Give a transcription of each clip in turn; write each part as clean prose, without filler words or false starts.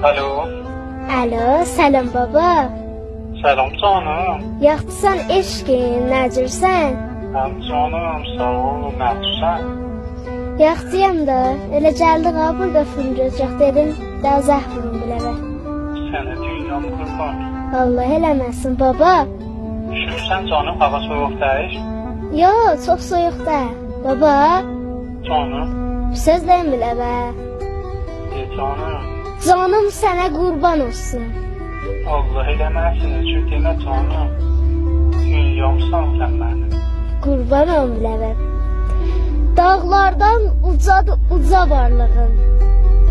Alo. Alo, salam baba. Selam canım. Yaxşısan eşkin, necirsən? Hem canım sağ ol. Nasılsın? Yaxşıyam da, elə gəldik ha burada fırıncaq dedim, daha zəhvim biləvə. Seni dünyam kurban. Allah eləməsin baba. Üşürsen canım hava soğuk değil. Yo, çox soyuq da. Baba, Canım. bir söz deyim biləvə. Canım. Canım sənə qurban olsun. Allah eləməsin. Çünkü ne canım. Dünyamsan sen benim. Qurban olum biləvə. Dağlardan ucadır uca varlığın.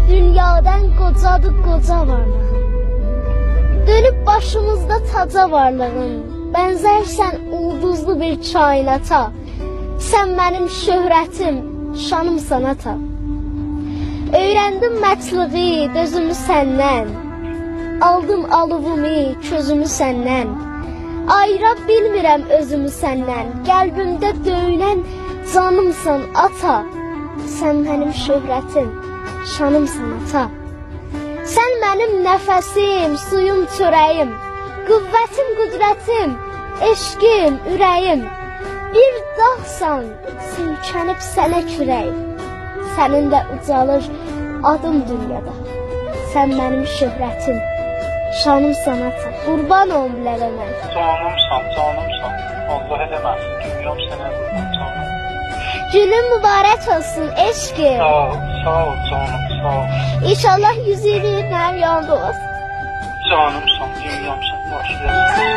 Dünyadan qocadır qoca varlığın. Dönüp başımızda taca varlığın. Bənzərsən ulduzlu bir kainata. Sən mənim şöhrətim, şanım sanata. Öyrəndim mətluği, dözümü səndən. Aldım alıvımı, közümü səndən. Ayıra bilmirəm özümü səndən. Qəlbimdə döyünən canımsan ata. Sən mənim şöhrətim, şanımsan ata. Sən mənim nəfəsim, suyum, çörəyim. Qüvvətim, qüdrətim, eşqim, ürəyim. Bir dağsan, silkənib sənə kürək. Səninlə ucalır adım dünyada. Sən mənim şöhrətim, şanımsan ata. Qurban olum bilərə mən. Canımsan, canımsan. Allah eləməsin. Dünyam sənə kurban canım. Günün mübarək olsun eşqim. Sağ ol canım, sağ ol. İnşallah 120 il mənim yanımda olasın. Canımsan, dünyamsan. Boş ver.